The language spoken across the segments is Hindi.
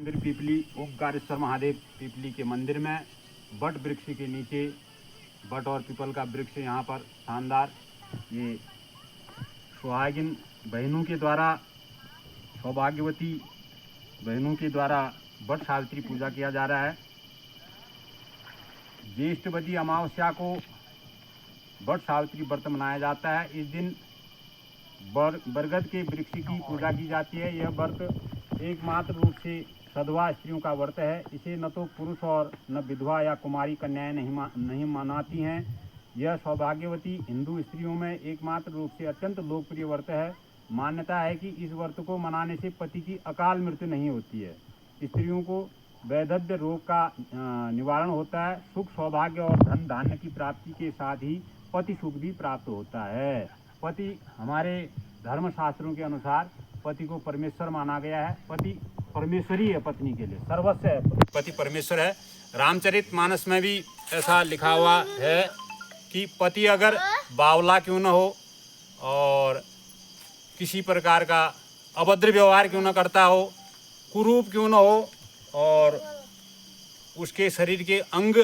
मंदिर पीपली ओंकारेश्वर महादेव पीपली के मंदिर में बट वृक्ष के नीचे बट और पीपल का वृक्ष यहाँ पर शानदार ये सुहागिन बहनों के द्वारा सौभाग्यवती बहनों के द्वारा बट सावित्री पूजा किया जा रहा है। ज्येष्ठवती अमावस्या को बट सावित्री व्रत मनाया जाता है। इस दिन बरगद के वृक्ष की पूजा की जाती है। यह व्रत एकमात्र रूप से सधवा स्त्रियों का व्रत है। इसे न तो पुरुष और न विधवा या कुमारी कन्याएं नहीं मनाती हैं। यह सौभाग्यवती हिंदू स्त्रियों में एकमात्र रूप से अत्यंत लोकप्रिय व्रत है। मान्यता है कि इस व्रत को मनाने से पति की अकाल मृत्यु नहीं होती है। स्त्रियों को वैधव्य रोग का निवारण होता है। सुख सौभाग्य और धन धान्य की प्राप्ति के साथ ही पति सुख भी प्राप्त होता है। पति हमारे धर्मशास्त्रों के अनुसार पति को परमेश्वर माना गया है। पति परमेश्वरी है, पत्नी के लिए सर्वस्व है, पति परमेश्वर है। रामचरितमानस में भी ऐसा लिखा हुआ है कि पति अगर बावला क्यों न हो और किसी प्रकार का अभद्र व्यवहार क्यों न करता हो, कुरूप क्यों न हो और उसके शरीर के अंग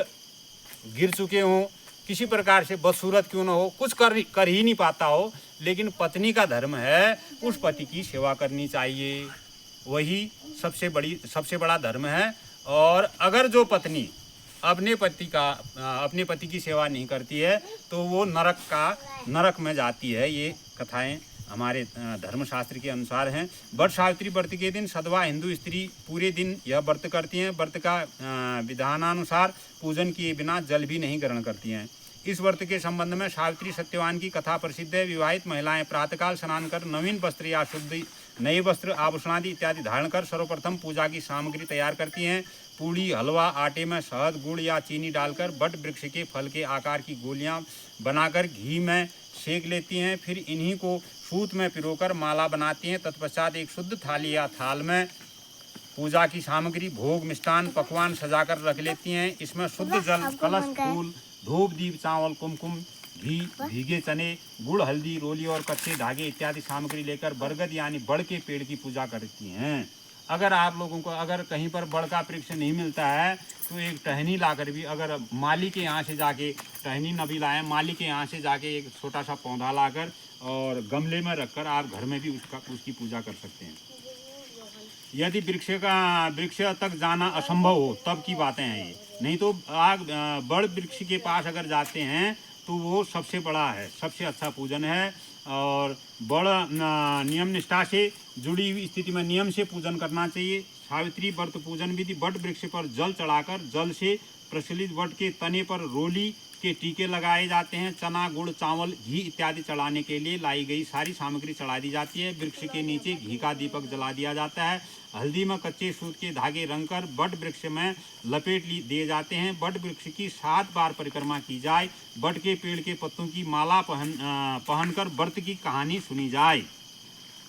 गिर चुके हों, किसी प्रकार से बदसूरत क्यों न हो, कुछ कर ही नहीं पाता हो, लेकिन पत्नी का धर्म है उस पति की सेवा करनी चाहिए। वही सबसे बड़ा धर्म है। और अगर जो पत्नी अपने पति की सेवा नहीं करती है तो वो नरक में जाती है। ये कथाएं हमारे धर्मशास्त्र के अनुसार हैं। बट सावित्री व्रत के दिन सधवा हिंदू स्त्री पूरे दिन यह व्रत करती हैं। व्रत का विधानानुसार पूजन किए बिना जल भी नहीं ग्रहण करती हैं। इस व्रत के संबंध में सावित्री सत्यवान की कथा प्रसिद्ध है। विवाहित महिलाएं प्रातःकाल स्नान कर नवीन वस्त्र या शुद्ध नए वस्त्र आभूषणादि इत्यादि धारण कर सर्वप्रथम पूजा की सामग्री तैयार करती हैं। पूड़ी हलवा आटे में शहद गुड़ या चीनी डालकर बट वृक्ष के फल के आकार की गोलियां बनाकर घी में सेक लेती हैं। फिर इन्हीं को सूत में पिरोकर माला बनाती हैं। तत्पश्चात एक शुद्ध थाली या थाल में पूजा की सामग्री भोग मिष्टान पकवान सजाकर रख लेती हैं। इसमें शुद्ध जल कलश फूल धूप दीप चावल कुमकुम घी भीगे चने गुड़ हल्दी रोली और कच्चे धागे इत्यादि सामग्री लेकर बरगद यानी बड़ के पेड़ की पूजा करती हैं। अगर आप लोगों को अगर कहीं पर बड़ का वृक्ष नहीं मिलता है तो एक टहनी लाकर भी, अगर माली के यहाँ से जाके टहनी न भी लाएं, माली के यहाँ से जाके एक छोटा सा पौधा लाकर और गमले में रखकर आप घर में भी उसकी पूजा कर सकते हैं। यदि वृक्ष तक जाना असंभव हो तब की बातें हैं ये। नहीं तो बड़ वृक्ष के पास अगर जाते हैं तो वो सबसे बड़ा है, सबसे अच्छा पूजन है। और बड़ नियम निष्ठा से जुड़ी हुई स्थिति में नियम से पूजन करना चाहिए। सावित्री व्रत पूजन विधि बट वृक्ष पर जल चढ़ाकर जल से प्रचलित वट के तने पर रोली के टीके लगाए जाते हैं। चना गुड़ चावल घी इत्यादि चढ़ाने के लिए लाई गई सारी सामग्री चढ़ा दी जाती है। वृक्ष के नीचे घी का दीपक जला दिया जाता है। हल्दी में कच्चे सूत के धागे रंगकर बट वृक्ष में लपेट दिए जाते हैं। बट वृक्ष की 7 बार परिक्रमा की जाए। बट के पेड़ के पत्तों की माला पहनकर व्रत की कहानी सुनी जाए।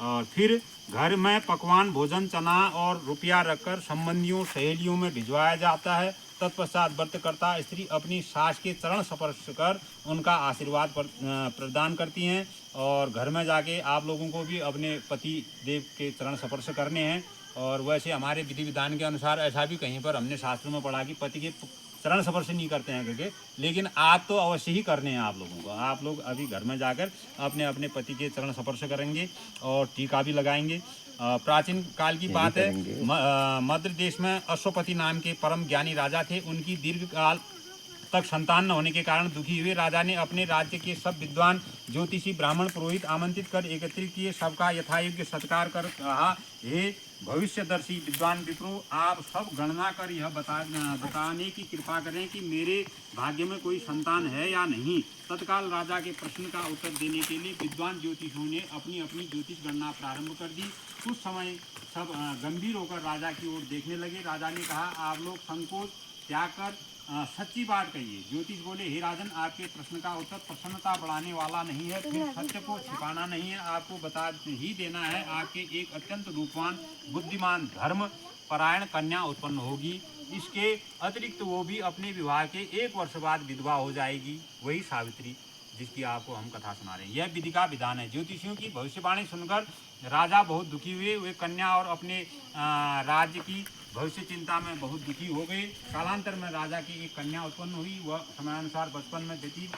और फिर घर में पकवान भोजन चना और रुपया रखकर संबंधियों सहेलियों में भिजवाया जाता है। तत्पश्चात व्रतकर्ता स्त्री अपनी सास के चरण स्पर्श कर उनका आशीर्वाद प्रदान करती हैं। और घर में जाके आप लोगों को भी अपने पति देव के चरण स्पर्श करने हैं। और वैसे हमारे विधि विधान के अनुसार ऐसा भी कहीं पर हमने शास्त्रों में पढ़ा कि पति के चरण स्पर्श नहीं करते हैं करके, लेकिन आप तो अवश्य ही करने हैं। आप लोगों को आप लोग अभी घर में जाकर अपने पति के चरण स्पर्श करेंगे और टीका भी लगाएंगे। प्राचीन काल की बात है, मध्य देश में अश्वपति नाम के परम ज्ञानी राजा थे। उनकी दीर्घ काल तक संतान न होने के कारण दुखी हुए। राजा ने अपने राज्य के सब विद्वान ज्योतिषी ब्राह्मण पुरोहित आमंत्रित कर एकत्रित किए। सबका यथायोग्य सत्कार कर कहा, हे भविष्यदर्शी विद्वान विप्रो, आप सब गणना कर यह बताने की कृपा करें कि मेरे भाग्य में कोई संतान है या नहीं। तत्काल राजा के प्रश्न का उत्तर देने के लिए विद्वान ज्योतिषियों ने अपनी अपनी ज्योतिष गणना प्रारंभ कर दी। कुछ समय सब गंभीर होकर राजा की ओर देखने लगे। राजा ने कहा, आप लोग संकोच त्याग कर सच्ची बात कहिए। ज्योतिष बोले, हे राजन, आपके प्रश्न का उत्तर प्रसन्नता बढ़ाने वाला नहीं है, फिर सत्य को छिपाना नहीं है, आपको बता ही देना है। आपके एक अत्यंत रूपवान बुद्धिमान धर्म परायण कन्या उत्पन्न होगी। इसके अतिरिक्त वो भी अपने विवाह के 1 वर्ष बाद विधवा हो जाएगी, वही सावित्री जिसकी आपको हम कथा सुना रहे हैं। यह विधि का विधान है। ज्योतिषियों की भविष्यवाणी सुनकर राजा बहुत दुखी हुए। वे कन्या और अपने राज्य की भविष्य चिंता में बहुत दुखी हो गए। कालांतर में राजा की एक कन्या उत्पन्न हुई। वह समयानुसार बचपन में व्यतीत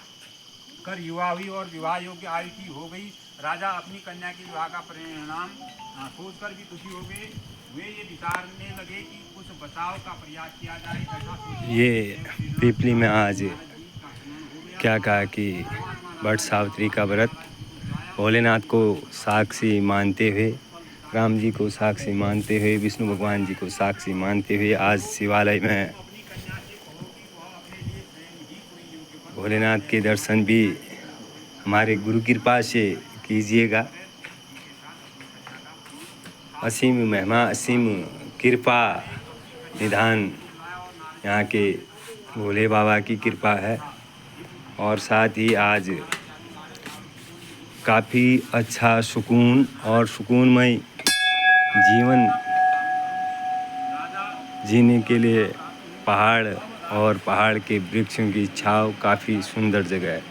कर युवा हुई और विवाह योग्य आयु की हो गई। राजा अपनी कन्या के विवाह का परिणाम सोचकर भी खुशी हो गए। वे ये विचारने लगे कि कुछ बचाव का प्रयास किया जाए। ऐसा सोचकर ये पीपली में आज क्या कहा कि वट सावित्री का व्रत भोलेनाथ को साक्षी मानते हुए, राम जी को साक्षी मानते हुए, विष्णु भगवान जी को साक्षी मानते हुए आज शिवालय में भोलेनाथ के दर्शन भी हमारे गुरु कृपा से कीजिएगा। असीम महिमा, असीम कृपा निधान यहाँ के भोले बाबा की कृपा है। और साथ ही आज काफ़ी अच्छा सुकून और सुकूनमय जीवन जीने के लिए पहाड़ और पहाड़ के वृक्षों की छाँव काफ़ी सुंदर जगह है।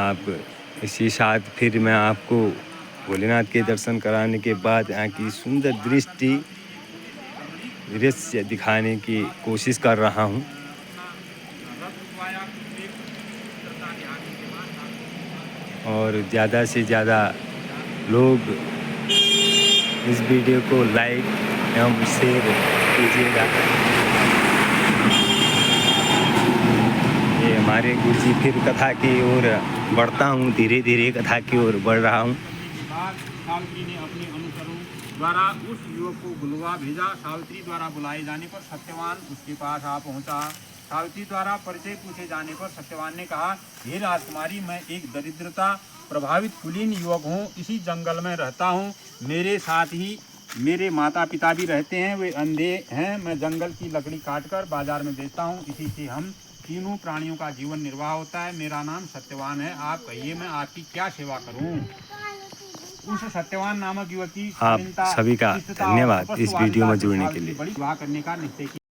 आप इसी साथ फिर मैं आपको भोलेनाथ के दर्शन कराने के बाद यहाँ की सुंदर दृश्य दिखाने की कोशिश कर रहा हूँ। और ज़्यादा से ज़्यादा लोग इस वीडियो को लाइक एवं शेयर कीजिएगा। ये हमारे गुरुजी फिर कथा की ओर बढ़ता हूँ, धीरे धीरे कथा की ओर बढ़ रहा हूँ। सावित्री ने अपने अनुचरों द्वारा उस युवक को बुलवा भेजा। सावित्री द्वारा बुलाए जाने पर सत्यवान उसके पास आ पहुंचा। सावित्री द्वारा परिचय पूछे जाने पर सत्यवान ने कहा, हे राजकुमारी, मैं एक दरिद्रता प्रभावित कुलीन युवक हूँ। इसी जंगल में रहता हूँ। मेरे साथ ही मेरे माता पिता भी रहते हैं। वे अंधे हैं। मैं जंगल की लकड़ी काटकर बाजार में बेचता हूँ। इसी से हम तीनों प्राणियों का जीवन निर्वाह होता है। मेरा नाम सत्यवान है। आप कहिए, मैं आपकी क्या सेवा करूँ? उस सत्यवान नामक युवती आप सभी का धन्यवाद इस वीडियो में जुड़ने के लिए। बड़ी विवाह करने का निश्चय किया।